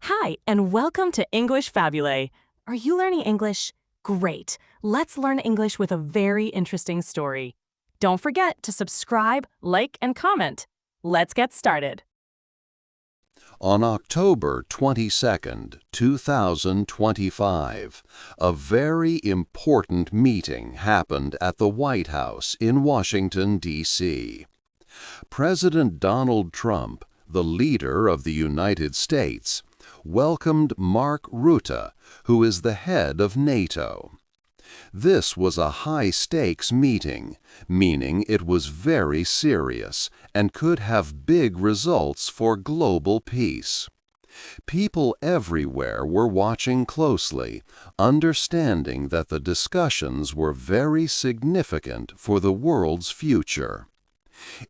Hi, and welcome to English-Fabule. Are you learning English? Great. Let's learn English with a very interesting story. Don't forget to subscribe, like, and comment. Let's get started. On October 22, 2025, a very important meeting happened at the White House in Washington, D.C. President Donald Trump, the leader of the United States, welcomed Mark Rutte, who is the head of NATO. This was a high-stakes meeting, meaning it was very serious and could have big results for global peace. People everywhere were watching closely, understanding that the discussions were very significant for the world's future.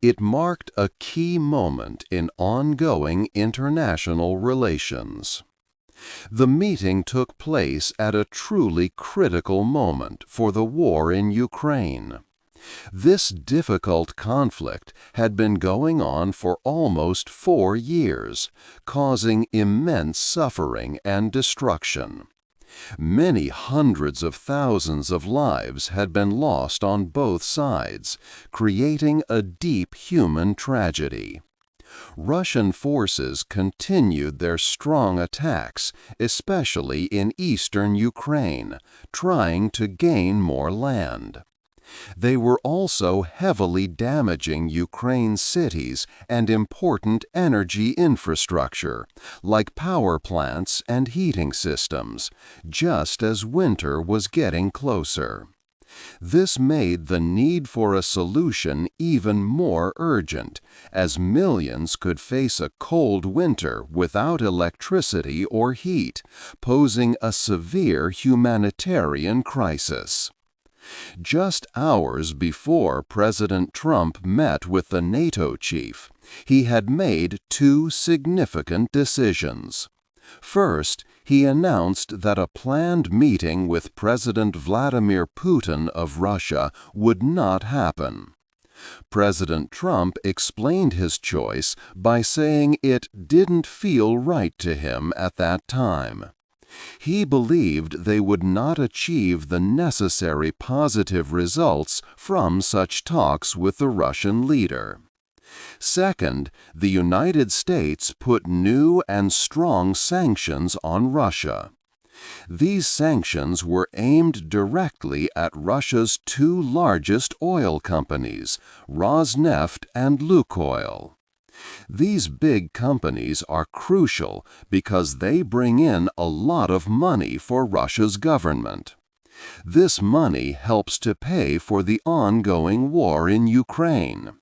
It marked a key moment in ongoing international relations. The meeting took place at a truly critical moment for the war in Ukraine. This difficult conflict had been going on for almost 4 years, causing immense suffering and destruction. Many hundreds of thousands of lives had been lost on both sides, creating a deep human tragedy. Russian forces continued their strong attacks, especially in eastern Ukraine, trying to gain more land. They were also heavily damaging Ukraine's cities and important energy infrastructure, like power plants and heating systems, just as winter was getting closer. This made the need for a solution even more urgent, as millions could face a cold winter without electricity or heat, posing a severe humanitarian crisis. Just hours before President Trump met with the NATO chief, he had made 2 significant decisions. First, he announced that a planned meeting with President Vladimir Putin of Russia would not happen. President Trump explained his choice by saying it didn't feel right to him at that time. He believed they would not achieve the necessary positive results from such talks with the Russian leader. Second, the United States put new and strong sanctions on Russia. These sanctions were aimed directly at Russia's 2 largest oil companies, Rosneft and Lukoil. These big companies are crucial because they bring in a lot of money for Russia's government. This money helps to pay for the ongoing war in Ukraine.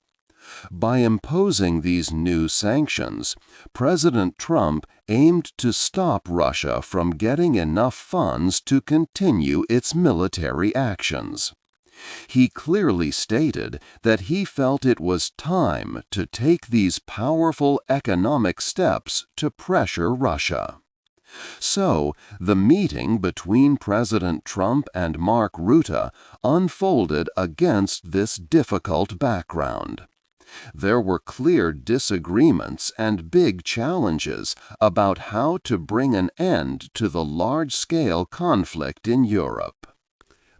By imposing these new sanctions, President Trump aimed to stop Russia from getting enough funds to continue its military actions. He clearly stated that he felt it was time to take these powerful economic steps to pressure Russia. So, the meeting between President Trump and Mark Rutte unfolded against this difficult background. There were clear disagreements and big challenges about how to bring an end to the large-scale conflict in Europe.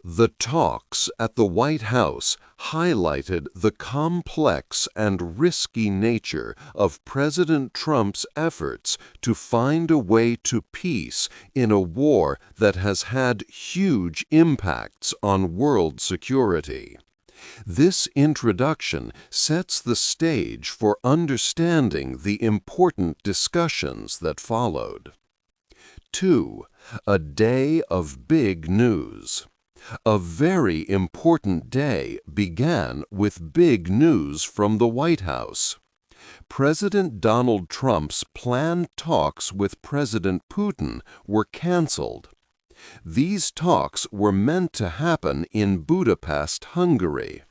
The talks at the White House highlighted the complex and risky nature of President Trump's efforts to find a way to peace in a war that has had huge impacts on world security. This introduction sets the stage for understanding the important discussions that followed. 2. A day of big news. A very important day began with big news from the White House. President Donald Trump's planned talks with President Putin were canceled. These talks were meant to happen in Budapest, Hungary.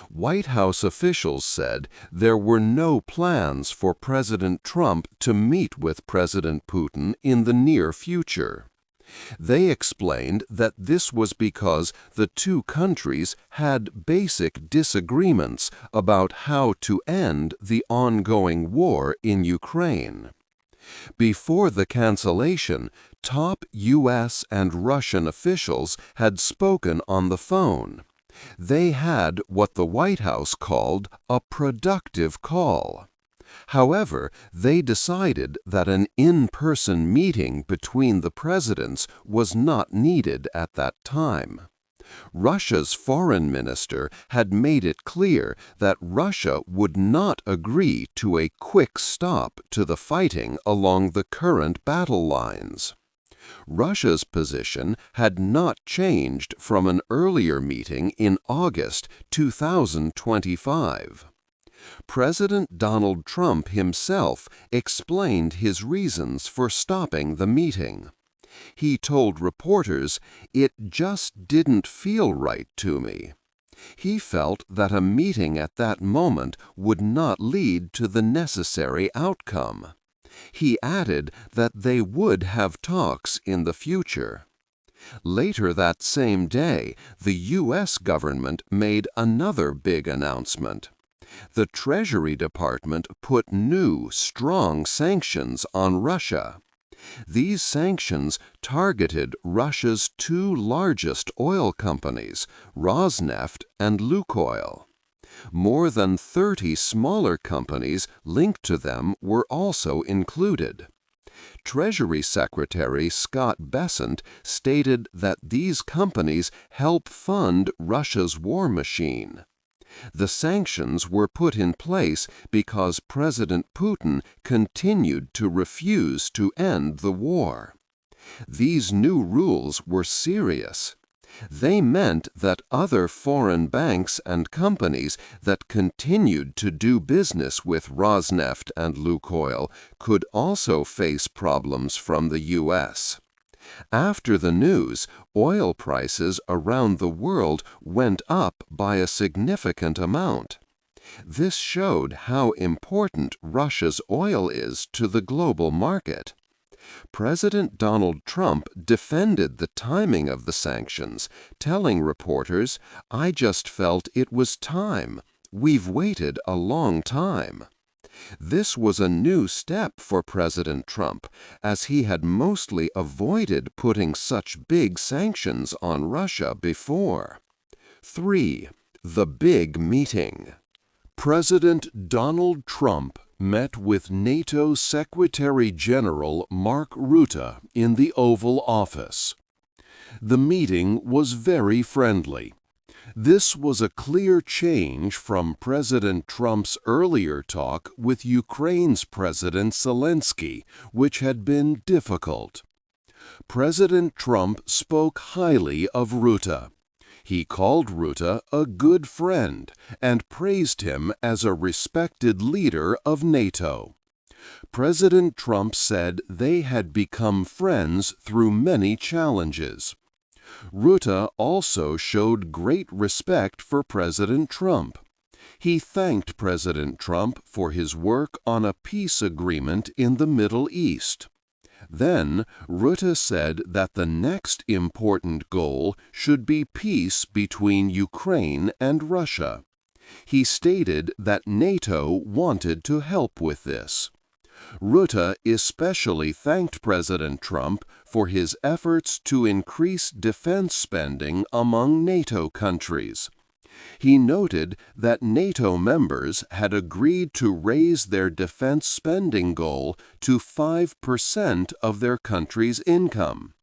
White House officials said there were no plans for President Trump to meet with President Putin in the near future. They explained that this was because the 2 countries had basic disagreements about how to end the ongoing war in Ukraine. Before the cancellation, top U.S. and Russian officials had spoken on the phone. They had what the White House called a productive call. However, they decided that an in-person meeting between the presidents was not needed at that time. Russia's foreign minister had made it clear that Russia would not agree to a quick stop to the fighting along the current battle lines. Russia's position had not changed from an earlier meeting in August 2025. President Donald Trump himself explained his reasons for stopping the meeting. He told reporters, "It just didn't feel right to me." He felt that a meeting at that moment would not lead to the necessary outcome. He added that they would have talks in the future. Later that same day, the U.S. government made another big announcement. The Treasury Department put new, strong sanctions on Russia. These sanctions targeted Russia's two largest oil companies, Rosneft and Lukoil. More than 30 smaller companies linked to them were also included. Treasury Secretary Scott Bessent stated that these companies help fund Russia's war machine. The sanctions were put in place because President Putin continued to refuse to end the war. These new rules were serious. They meant that other foreign banks and companies that continued to do business with Rosneft and Lukoil could also face problems from the U.S. After the news, oil prices around the world went up by a significant amount. This showed how important Russia's oil is to the global market. President Donald Trump defended the timing of the sanctions, telling reporters, "I just felt it was time. We've waited a long time." This was a new step for President Trump, as he had mostly avoided putting such big sanctions on Russia before. 3. The big meeting. President Donald Trump met with NATO Secretary General Mark Rutte in the Oval Office. The meeting was very friendly. This was a clear change from President Trump's earlier talk with Ukraine's President Zelensky, which had been difficult. President Trump spoke highly of Rutte. He called Rutte a good friend and praised him as a respected leader of NATO. President Trump said they had become friends through many challenges. Rutte also showed great respect for President Trump. He thanked President Trump for his work on a peace agreement in the Middle East. Then, Rutte said that the next important goal should be peace between Ukraine and Russia. He stated that NATO wanted to help with this. Rutte especially thanked President Trump for his efforts to increase defense spending among NATO countries. He noted that NATO members had agreed to raise their defense spending goal to 5% of their country's income.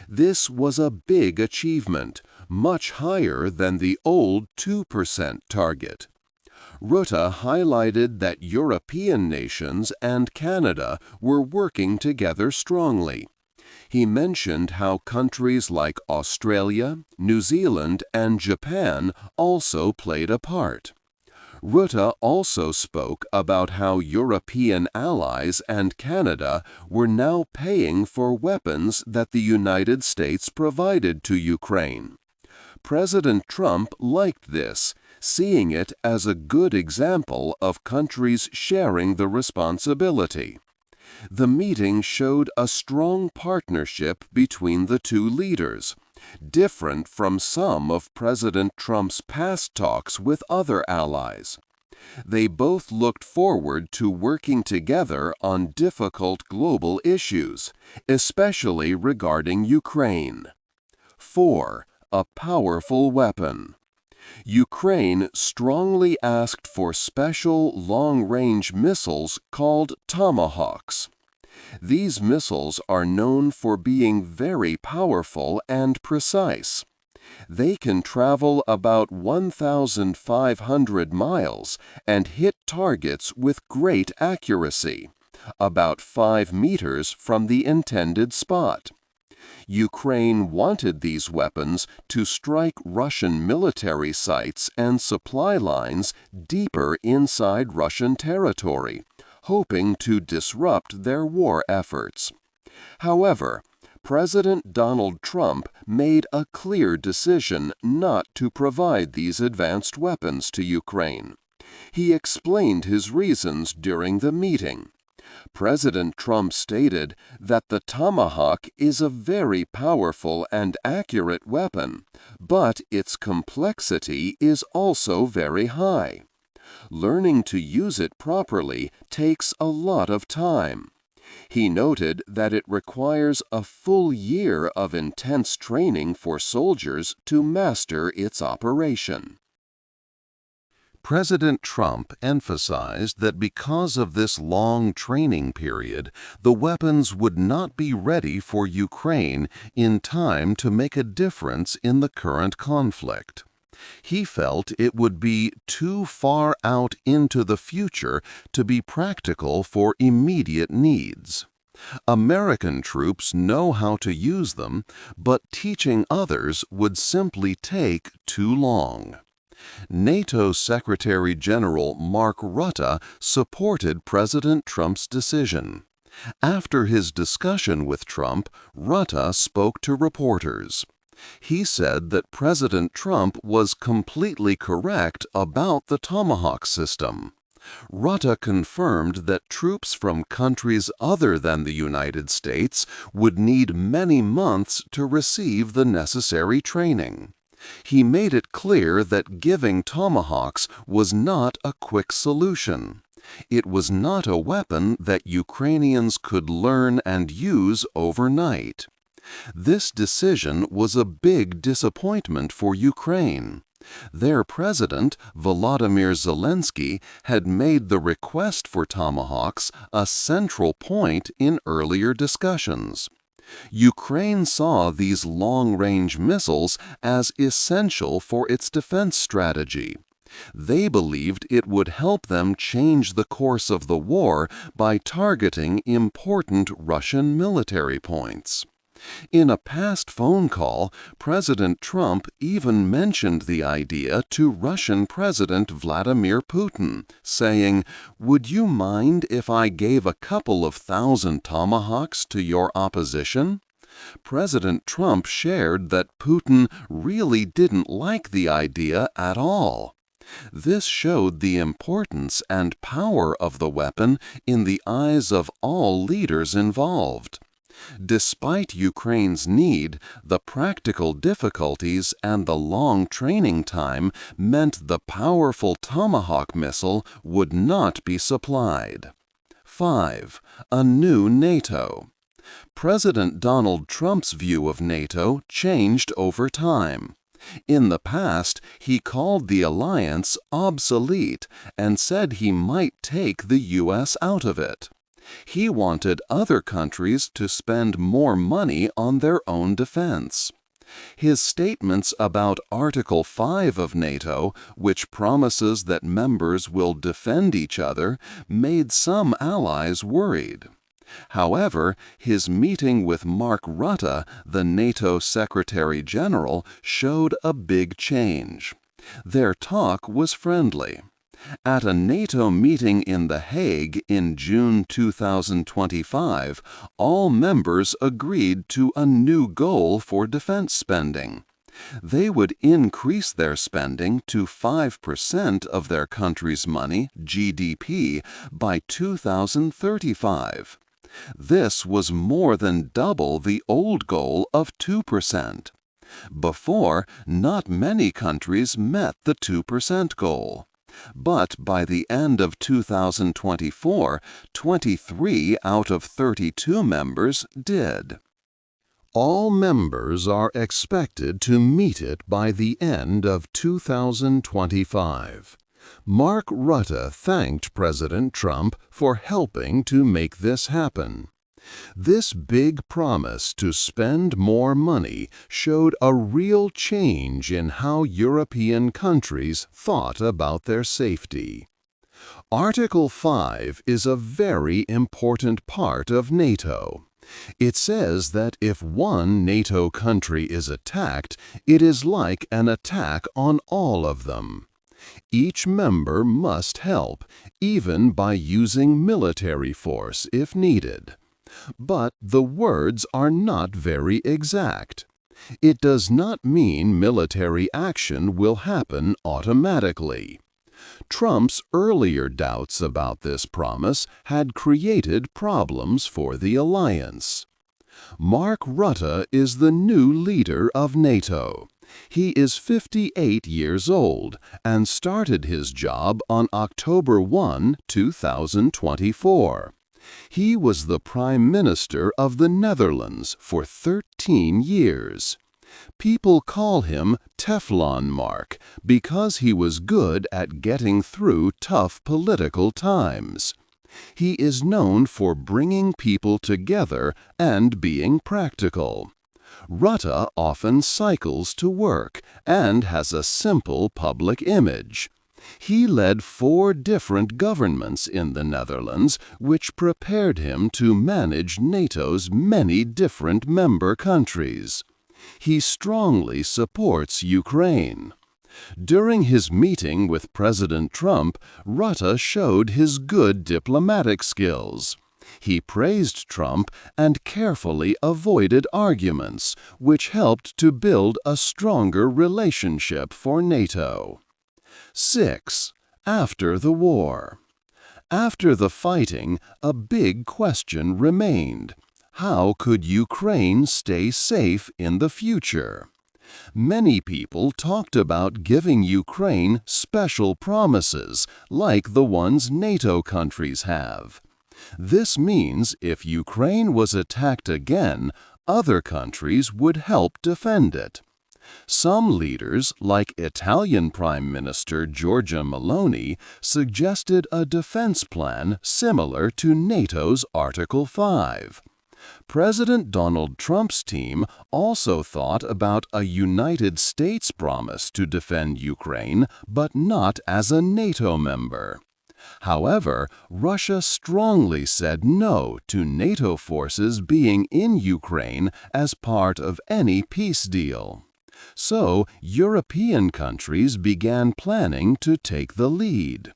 This was a big achievement, much higher than the old 2% target. Rutte highlighted that European nations and Canada were working together strongly. He mentioned how countries like Australia, New Zealand, and Japan also played a part. Rutte also spoke about how European allies and Canada were now paying for weapons that the United States provided to Ukraine. President Trump liked this, seeing it as a good example of countries sharing the responsibility. The meeting showed a strong partnership between the two leaders, different from some of President Trump's past talks with other allies. They both looked forward to working together on difficult global issues, especially regarding Ukraine. 4. A powerful weapon. Ukraine strongly asked for special long-range missiles called Tomahawks. These missiles are known for being very powerful and precise. They can travel about 1,500 miles and hit targets with great accuracy, about 5 meters from the intended spot. Ukraine wanted these weapons to strike Russian military sites and supply lines deeper inside Russian territory, hoping to disrupt their war efforts. However, President Donald Trump made a clear decision not to provide these advanced weapons to Ukraine. He explained his reasons during the meeting. President Trump stated that the Tomahawk is a very powerful and accurate weapon, but its complexity is also very high. Learning to use it properly takes a lot of time. He noted that it requires a full year of intense training for soldiers to master its operation. President Trump emphasized that because of this long training period, the weapons would not be ready for Ukraine in time to make a difference in the current conflict. He felt it would be too far out into the future to be practical for immediate needs. American troops know how to use them, but teaching others would simply take too long. NATO Secretary General Mark Rutte supported President Trump's decision. After his discussion with Trump, Rutte spoke to reporters. He said that President Trump was completely correct about the Tomahawk system. Rutte confirmed that troops from countries other than the United States would need many months to receive the necessary training. He made it clear that giving Tomahawks was not a quick solution. It was not a weapon that Ukrainians could learn and use overnight. This decision was a big disappointment for Ukraine. Their president, Volodymyr Zelensky, had made the request for Tomahawks a central point in earlier discussions. Ukraine saw these long-range missiles as essential for its defense strategy. They believed it would help them change the course of the war by targeting important Russian military points. In a past phone call, President Trump even mentioned the idea to Russian President Vladimir Putin, saying, "Would you mind if I gave a couple of thousand Tomahawks to your opposition?" President Trump shared that Putin really didn't like the idea at all. This showed the importance and power of the weapon in the eyes of all leaders involved. Despite Ukraine's need, the practical difficulties and the long training time meant the powerful Tomahawk missile would not be supplied. 5. A new NATO. President Donald Trump's view of NATO changed over time. In the past, he called the alliance obsolete and said he might take the U.S. out of it. He wanted other countries to spend more money on their own defense. His statements about Article 5 of NATO, which promises that members will defend each other, made some allies worried. However, his meeting with Mark Rutte, the NATO Secretary General, showed a big change. Their talk was friendly. At a NATO meeting in The Hague in June 2025, all members agreed to a new goal for defense spending. They would increase their spending to 5% of their country's money, GDP, by 2035. This was more than double the old goal of 2%. Before, not many countries met the 2% goal. But by the end of 2024, 23 out of 32 members did. All members are expected to meet it by the end of 2025. Mark Rutte thanked President Trump for helping to make this happen. This big promise to spend more money showed a real change in how European countries thought about their safety. Article 5 is a very important part of NATO. It says that if one NATO country is attacked, it is like an attack on all of them. Each member must help, even by using military force if needed. But the words are not very exact. It does not mean military action will happen automatically. Trump's earlier doubts about this promise had created problems for the alliance. Mark Rutte is the new leader of NATO. He is 58 years old and started his job on October 1, 2024. He was the Prime Minister of the Netherlands for 13 years. People call him Teflon Mark because he was good at getting through tough political times. He is known for bringing people together and being practical. Rutte often cycles to work and has a simple public image. He led 4 different governments in the Netherlands, which prepared him to manage NATO's many different member countries. He strongly supports Ukraine. During his meeting with President Trump, Rutte showed his good diplomatic skills. He praised Trump and carefully avoided arguments, which helped to build a stronger relationship for NATO. 6. After the war. After the fighting, a big question remained. How could Ukraine stay safe in the future? Many people talked about giving Ukraine special promises, like the ones NATO countries have. This means if Ukraine was attacked again, other countries would help defend it. Some leaders, like Italian Prime Minister Giorgia Meloni, suggested a defense plan similar to NATO's Article 5. President Donald Trump's team also thought about a United States promise to defend Ukraine, but not as a NATO member. However, Russia strongly said no to NATO forces being in Ukraine as part of any peace deal. So, European countries began planning to take the lead.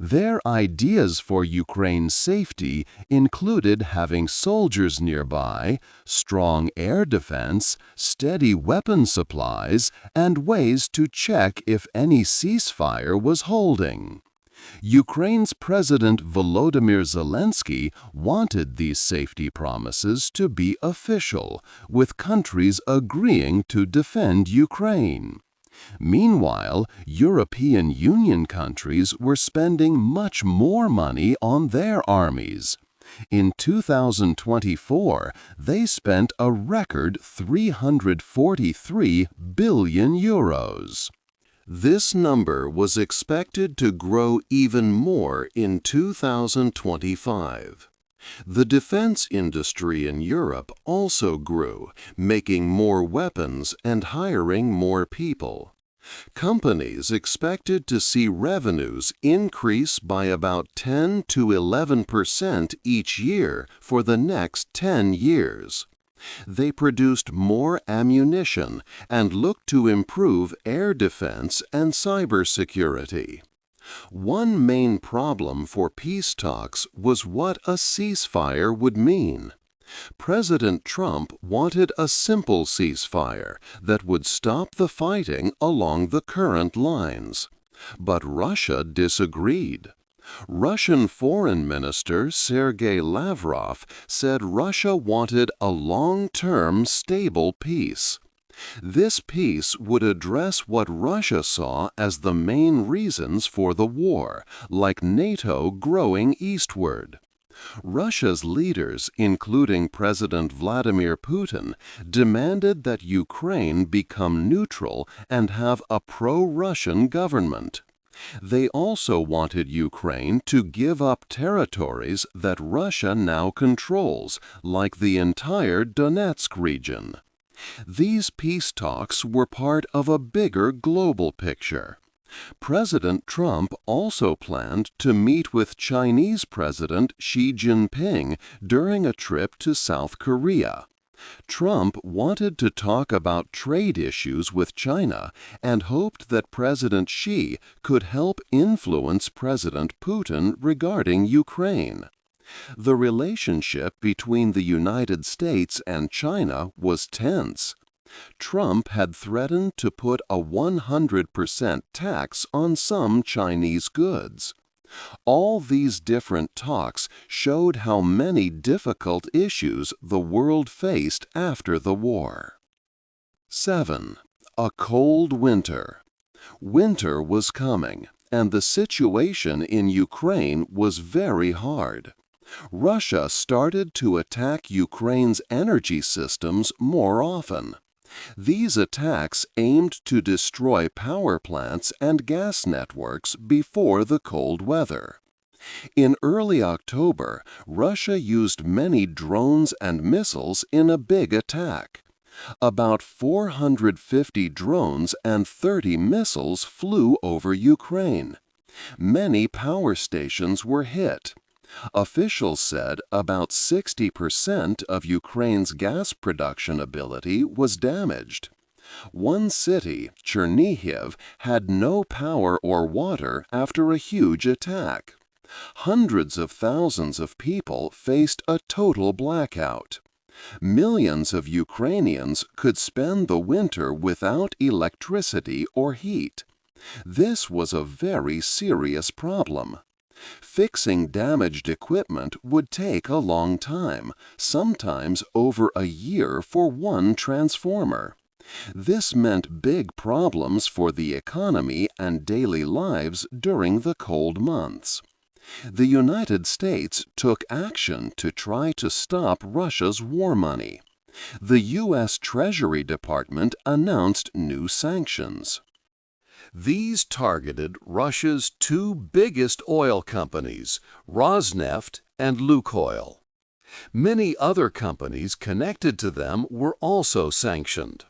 Their ideas for Ukraine's safety included having soldiers nearby, strong air defense, steady weapon supplies, and ways to check if any ceasefire was holding. Ukraine's President Volodymyr Zelensky wanted these safety promises to be official, with countries agreeing to defend Ukraine. Meanwhile, European Union countries were spending much more money on their armies. In 2024, they spent a record €343 billion. This number was expected to grow even more in 2025. The defense industry in Europe also grew, making more weapons and hiring more people. Companies expected to see revenues increase by about 10 to 11% each year for the next 10 years. They produced more ammunition and looked to improve air defense and cybersecurity. One main problem for peace talks was what a ceasefire would mean. President Trump wanted a simple ceasefire that would stop the fighting along the current lines. But Russia disagreed. Russian Foreign Minister Sergei Lavrov said Russia wanted a long-term stable peace. This peace would address what Russia saw as the main reasons for the war, like NATO growing eastward. Russia's leaders, including President Vladimir Putin, demanded that Ukraine become neutral and have a pro-Russian government. They also wanted Ukraine to give up territories that Russia now controls, like the entire Donetsk region. These peace talks were part of a bigger global picture. President Trump also planned to meet with Chinese President Xi Jinping during a trip to South Korea. Trump wanted to talk about trade issues with China and hoped that President Xi could help influence President Putin regarding Ukraine. The relationship between the United States and China was tense. Trump had threatened to put a 100% tax on some Chinese goods. All these different talks showed how many difficult issues the world faced after the war. 7. A cold winter. Winter was coming, and the situation in Ukraine was very hard. Russia started to attack Ukraine's energy systems more often. These attacks aimed to destroy power plants and gas networks before the cold weather. In early October, Russia used many drones and missiles in a big attack. About 450 drones and 30 missiles flew over Ukraine. Many power stations were hit. Officials said about 60% of Ukraine's gas production ability was damaged. One city, Chernihiv, had no power or water after a huge attack. Hundreds of thousands of people faced a total blackout. Millions of Ukrainians could spend the winter without electricity or heat. This was a very serious problem. Fixing damaged equipment would take a long time, sometimes over a year for one transformer. This meant big problems for the economy and daily lives during the cold months. The United States took action to try to stop Russia's war money. The U.S. Treasury Department announced new sanctions. These targeted Russia's two biggest oil companies, Rosneft and Lukoil. Many other companies connected to them were also sanctioned.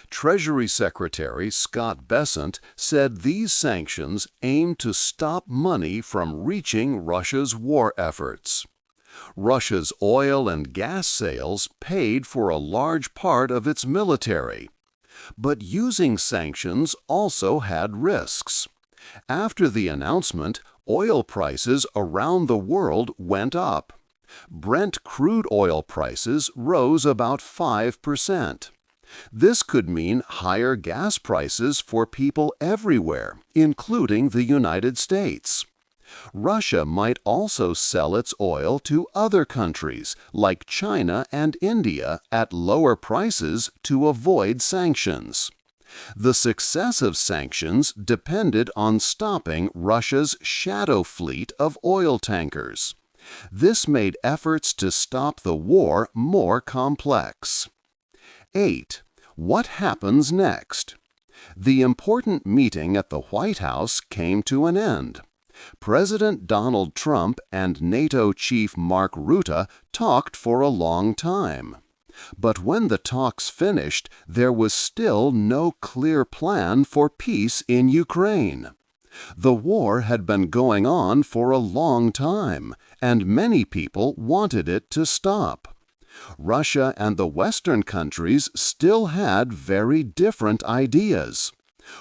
Treasury Secretary Scott Bessent said these sanctions aim to stop money from reaching Russia's war efforts. Russia's oil and gas sales paid for a large part of its military. But using sanctions also had risks. After the announcement, oil prices around the world went up. Brent crude oil prices rose about 5%. This could mean higher gas prices for people everywhere, including the United States. Russia might also sell its oil to other countries, like China and India, at lower prices to avoid sanctions. The success of sanctions depended on stopping Russia's shadow fleet of oil tankers. This made efforts to stop the war more complex. 8. What happens next? The important meeting at the White House came to an end. President Donald Trump and NATO chief Mark Rutte talked for a long time. But when the talks finished, there was still no clear plan for peace in Ukraine. The war had been going on for a long time, and many people wanted it to stop. Russia and the Western countries still had very different ideas.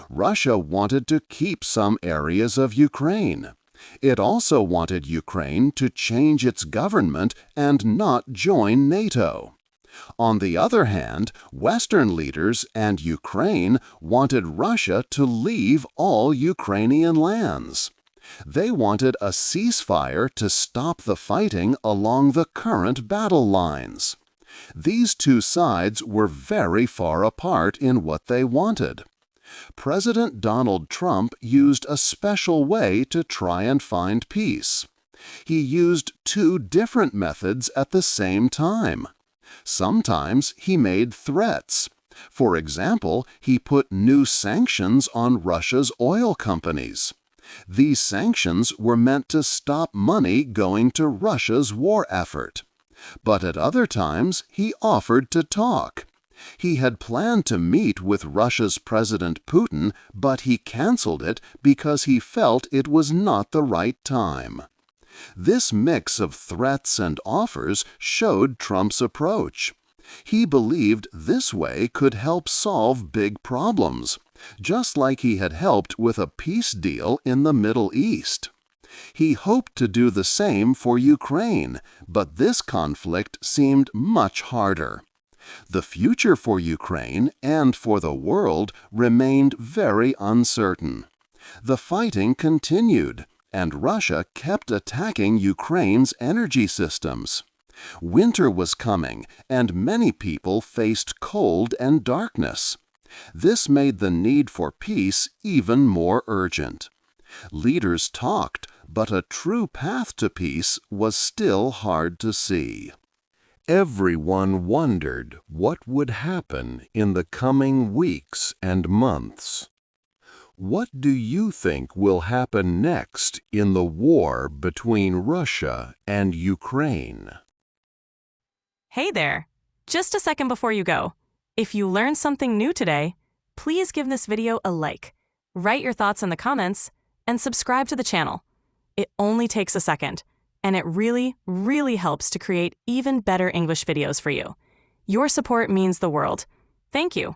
Russia wanted to keep some areas of Ukraine. It also wanted Ukraine to change its government and not join NATO. On the other hand, Western leaders and Ukraine wanted Russia to leave all Ukrainian lands. They wanted a ceasefire to stop the fighting along the current battle lines. These two sides were very far apart in what they wanted. President Donald Trump used a special way to try and find peace. He used two different methods at the same time. Sometimes he made threats. For example, he put new sanctions on Russia's oil companies. These sanctions were meant to stop money going to Russia's war effort. But at other times, he offered to talk. He had planned to meet with Russia's President Putin, but he canceled it because he felt it was not the right time. This mix of threats and offers showed Trump's approach. He believed this way could help solve big problems, just like he had helped with a peace deal in the Middle East. He hoped to do the same for Ukraine, but this conflict seemed much harder. The future for Ukraine and for the world remained very uncertain. The fighting continued, and Russia kept attacking Ukraine's energy systems. Winter was coming, and many people faced cold and darkness. This made the need for peace even more urgent. Leaders talked, but a true path to peace was still hard to see. Everyone wondered what would happen in the coming weeks and months. What do you think will happen next in the war between Russia and Ukraine? Hey there! Just a second before you go. If you learned something new today, please give this video a like, write your thoughts in the comments, and subscribe to the channel. It only takes a second, and it really, really helps to create even better English videos for you. Your support means the world. Thank you.